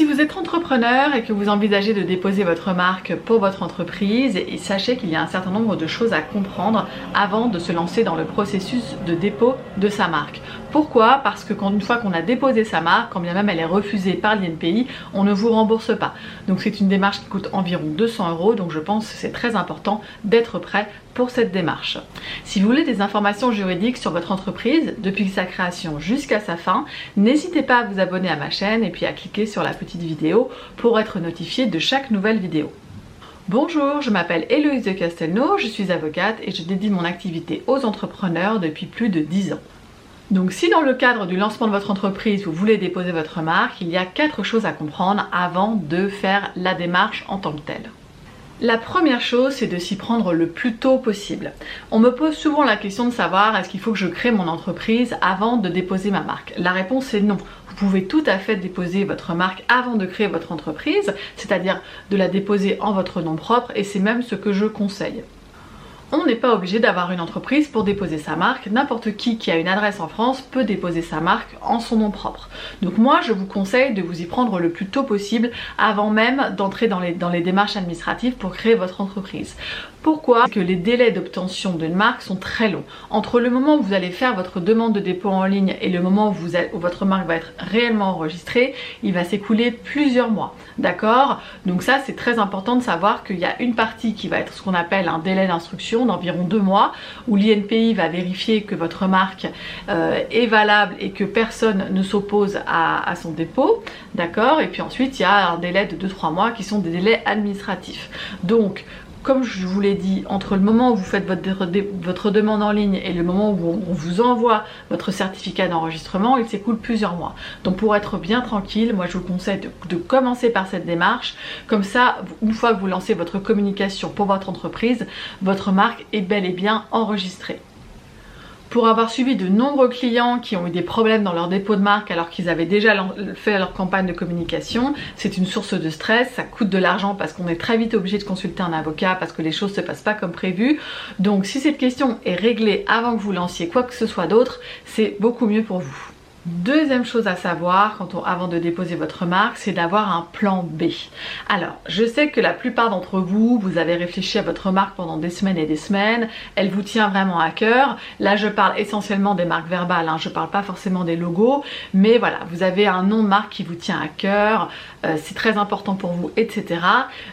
Si vous êtes entrepreneur et que vous envisagez de déposer votre marque pour votre entreprise, sachez qu'il y a un certain nombre de choses à comprendre avant de se lancer dans le processus de dépôt de sa marque. Pourquoi? Parce que une fois qu'on a déposé sa marque, quand bien même elle est refusée par l'INPI, on ne vous rembourse pas. Donc c'est une démarche qui coûte environ 200 €, donc je pense que c'est très important d'être prêt pour cette démarche. Si vous voulez des informations juridiques sur votre entreprise, depuis sa création jusqu'à sa fin, n'hésitez pas à vous abonner à ma chaîne et puis à cliquer sur la petite vidéo pour être notifié de chaque nouvelle vidéo. Bonjour, je m'appelle Héloïse de Castelnau, je suis avocate et je dédie mon activité aux entrepreneurs depuis plus de 10 ans. Donc si dans le cadre du lancement de votre entreprise, vous voulez déposer votre marque, il y a 4 choses à comprendre avant de faire la démarche en tant que telle. La première chose, c'est de s'y prendre le plus tôt possible. On me pose souvent la question de savoir est-ce qu'il faut que je crée mon entreprise avant de déposer ma marque. La réponse est non. Vous pouvez tout à fait déposer votre marque avant de créer votre entreprise, c'est-à-dire de la déposer en votre nom propre, et c'est même ce que je conseille. On n'est pas obligé d'avoir une entreprise pour déposer sa marque. N'importe qui a une adresse en France peut déposer sa marque en son nom propre. Donc moi, je vous conseille de vous y prendre le plus tôt possible avant même d'entrer dans les démarches administratives pour créer votre entreprise. Pourquoi? Parce que les délais d'obtention d'une marque sont très longs. Entre le moment où vous allez faire votre demande de dépôt en ligne et le moment où votre marque va être réellement enregistrée, il va s'écouler plusieurs mois. D'accord? Donc ça, c'est très important de savoir qu'il y a une partie qui va être ce qu'on appelle un délai d'instruction d'environ 2 mois, où l'INPI va vérifier que votre marque est valable et que personne ne s'oppose à son dépôt. D'accord? Et puis ensuite, il y a un délai de 2-3 mois qui sont des délais administratifs. Donc, comme je vous l'ai dit, entre le moment où vous faites votre demande en ligne et le moment où on vous envoie votre certificat d'enregistrement, il s'écoule plusieurs mois. Donc pour être bien tranquille, moi je vous conseille de commencer par cette démarche. Comme ça, une fois que vous lancez votre communication pour votre entreprise, votre marque est bel et bien enregistrée. Pour avoir suivi de nombreux clients qui ont eu des problèmes dans leur dépôt de marque alors qu'ils avaient déjà fait leur campagne de communication, c'est une source de stress, ça coûte de l'argent parce qu'on est très vite obligé de consulter un avocat parce que les choses ne se passent pas comme prévu. Donc si cette question est réglée avant que vous lanciez quoi que ce soit d'autre, c'est beaucoup mieux pour vous. Deuxième chose à savoir avant de déposer votre marque, c'est d'avoir un plan B. Alors, je sais que la plupart d'entre vous, vous avez réfléchi à votre marque pendant des semaines et des semaines, elle vous tient vraiment à cœur. Là, je parle essentiellement des marques verbales, je parle pas forcément des logos, mais voilà, vous avez un nom de marque qui vous tient à cœur, c'est très important pour vous, etc.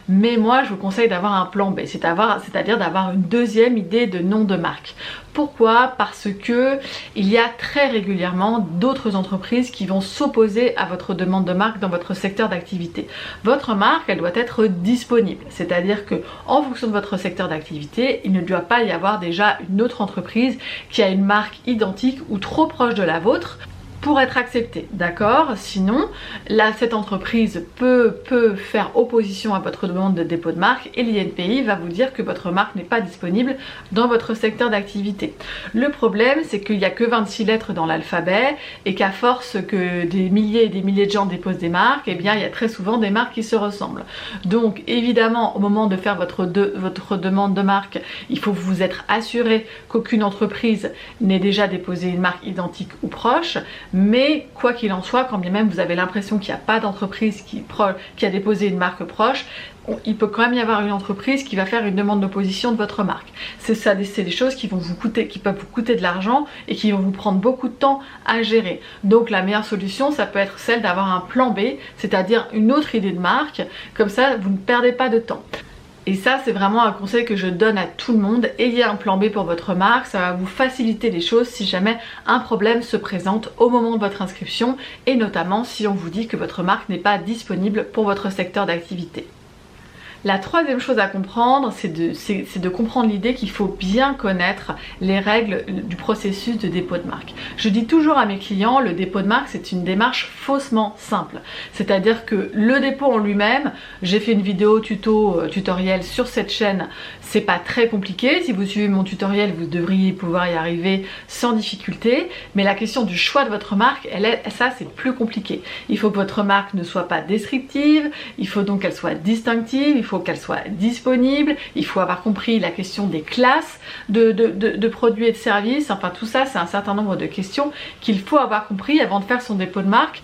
Mais moi, je vous conseille d'avoir un plan B, c'est-à-dire d'avoir une deuxième idée de nom de marque. Pourquoi? Parce que il y a très régulièrement d'autres entreprises qui vont s'opposer à votre demande de marque dans votre secteur d'activité. Votre marque, elle doit être disponible, c'est-à-dire que en fonction de votre secteur d'activité, il ne doit pas y avoir déjà une autre entreprise qui a une marque identique ou trop proche de la vôtre pour être acceptée, d'accord? Sinon, là, cette entreprise peut faire opposition à votre demande de dépôt de marque et l'INPI va vous dire que votre marque n'est pas disponible dans votre secteur d'activité. Le problème, c'est qu'il n'y a que 26 lettres dans l'alphabet et qu'à force que des milliers et des milliers de gens déposent des marques, eh bien, il y a très souvent des marques qui se ressemblent. Donc, évidemment, au moment de faire votre demande de marque, il faut vous être assuré qu'aucune entreprise n'ait déjà déposé une marque identique ou proche. Mais quoi qu'il en soit, quand bien même vous avez l'impression qu'il n'y a pas d'entreprise qui a déposé une marque proche, il peut quand même y avoir une entreprise qui va faire une demande d'opposition de votre marque. C'est des choses qui peuvent vous coûter de l'argent et qui vont vous prendre beaucoup de temps à gérer. Donc la meilleure solution, ça peut être celle d'avoir un plan B, c'est-à-dire une autre idée de marque. Comme ça, vous ne perdez pas de temps. Et ça, c'est vraiment un conseil que je donne à tout le monde. Ayez un plan B pour votre marque, ça va vous faciliter les choses si jamais un problème se présente au moment de votre inscription et notamment si on vous dit que votre marque n'est pas disponible pour votre secteur d'activité. La troisième chose à comprendre, c'est de comprendre l'idée qu'il faut bien connaître les règles du processus de dépôt de marque. Je dis toujours à mes clients, le dépôt de marque, c'est une démarche faussement simple. C'est-à-dire que le dépôt en lui-même, j'ai fait une vidéo tutoriel sur cette chaîne, c'est pas très compliqué. Si vous suivez mon tutoriel, vous devriez pouvoir y arriver sans difficulté. Mais la question du choix de votre marque, ça c'est plus compliqué. Il faut que votre marque ne soit pas descriptive, il faut donc qu'elle soit distinctive, il faut qu'elle soit disponible, il faut avoir compris la question des classes de produits et de services. Enfin tout ça, c'est un certain nombre de questions qu'il faut avoir compris avant de faire son dépôt de marque.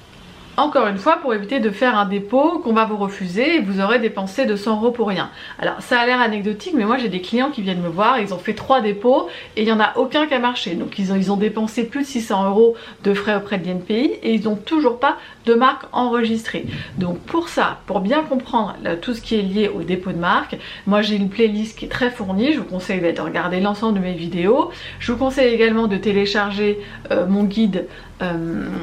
Encore une fois, pour éviter de faire un dépôt qu'on va vous refuser et vous aurez dépensé 200 € pour rien. Alors ça a l'air anecdotique, mais moi j'ai des clients qui viennent me voir, ils ont fait 3 dépôts et il n'y en a aucun qui a marché. Donc ils ont dépensé plus de 600 € de frais auprès de l'INPI et ils n'ont toujours pas de marque enregistrée. Donc pour ça, pour bien comprendre tout ce qui est lié au dépôt de marque, moi j'ai une playlist qui est très fournie. Je vous conseille de regarder l'ensemble de mes vidéos. Je vous conseille également de télécharger mon guide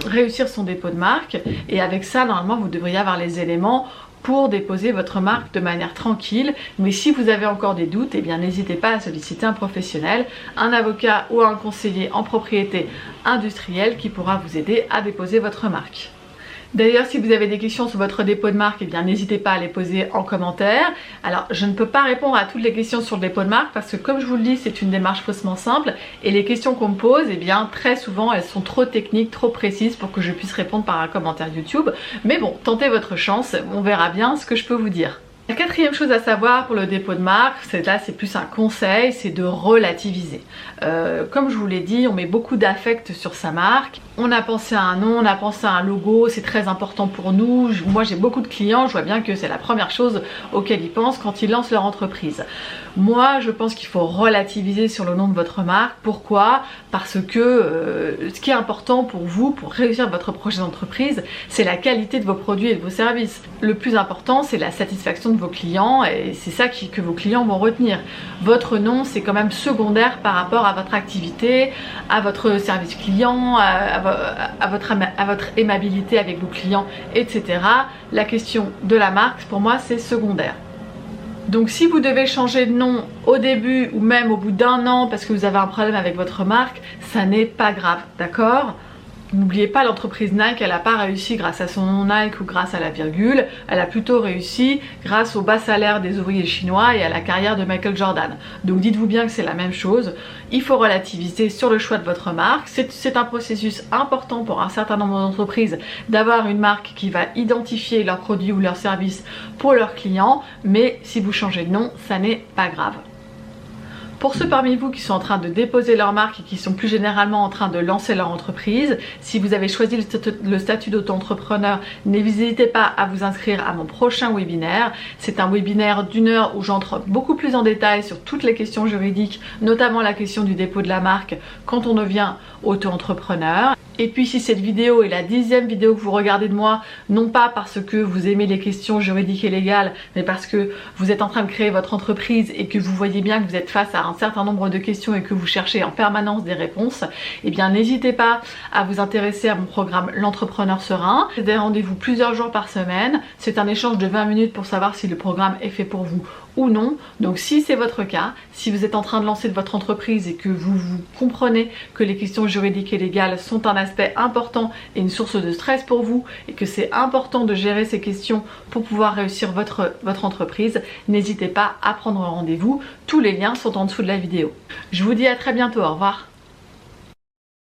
réussir son dépôt de marque, et avec ça normalement vous devriez avoir les éléments pour déposer votre marque de manière tranquille. Mais si vous avez encore des doutes, eh bien n'hésitez pas à solliciter un professionnel, un avocat ou un conseiller en propriété industrielle qui pourra vous aider à déposer votre marque. D'ailleurs, si vous avez des questions sur votre dépôt de marque, eh bien n'hésitez pas à les poser en commentaire. Alors, je ne peux pas répondre à toutes les questions sur le dépôt de marque parce que, comme je vous le dis, c'est une démarche faussement simple et les questions qu'on me pose, eh bien très souvent, elles sont trop techniques, trop précises pour que je puisse répondre par un commentaire YouTube. Mais bon, tentez votre chance, on verra bien ce que je peux vous dire. La quatrième chose à savoir pour le dépôt de marque, c'est plus un conseil, c'est de relativiser. Comme je vous l'ai dit, on met beaucoup d'affect sur sa marque. On a pensé à un nom, on a pensé à un logo, c'est très important pour nous. Moi j'ai beaucoup de clients, je vois bien que c'est la première chose auquel ils pensent quand ils lancent leur entreprise. Moi je pense qu'il faut relativiser sur le nom de votre marque. Pourquoi? Parce que ce qui est important pour vous, pour réussir votre projet d'entreprise, c'est la qualité de vos produits et de vos services. Le plus important, c'est la satisfaction de vos clients et c'est ça que vos clients vont retenir. Votre nom, c'est quand même secondaire par rapport à votre activité, à votre service client, à votre aimabilité avec vos clients, etc. La question de la marque, pour moi, c'est secondaire. Donc si vous devez changer de nom au début ou même au bout d'un an parce que vous avez un problème avec votre marque, ça n'est pas grave, d'accord ? N'oubliez pas, l'entreprise Nike, elle n'a pas réussi grâce à son nom Nike ou grâce à la virgule, elle a plutôt réussi grâce au bas salaire des ouvriers chinois et à la carrière de Michael Jordan. Donc dites-vous bien que c'est la même chose, il faut relativiser sur le choix de votre marque. C'est un processus important pour un certain nombre d'entreprises d'avoir une marque qui va identifier leurs produits ou leurs services pour leurs clients, mais si vous changez de nom, ça n'est pas grave. Pour ceux parmi vous qui sont en train de déposer leur marque et qui sont plus généralement en train de lancer leur entreprise, si vous avez choisi le statut d'auto-entrepreneur, n'hésitez pas à vous inscrire à mon prochain webinaire. C'est un webinaire d'1 heure où j'entre beaucoup plus en détail sur toutes les questions juridiques, notamment la question du dépôt de la marque quand on devient auto-entrepreneur. Et puis si cette vidéo est la 10e vidéo que vous regardez de moi, non pas parce que vous aimez les questions juridiques et légales, mais parce que vous êtes en train de créer votre entreprise et que vous voyez bien que vous êtes face à un certain nombre de questions et que vous cherchez en permanence des réponses, eh bien n'hésitez pas à vous intéresser à mon programme L'Entrepreneur Serein. C'est des rendez-vous plusieurs jours par semaine. C'est un échange de 20 minutes pour savoir si le programme est fait pour vous ou non. Donc si c'est votre cas, si vous êtes en train de lancer votre entreprise et que vous comprenez que les questions juridiques et légales sont un aspect important et une source de stress pour vous et que c'est important de gérer ces questions pour pouvoir réussir votre entreprise, n'hésitez pas à prendre rendez-vous. Tous les liens sont en dessous de la vidéo. Je vous dis à très bientôt, au revoir.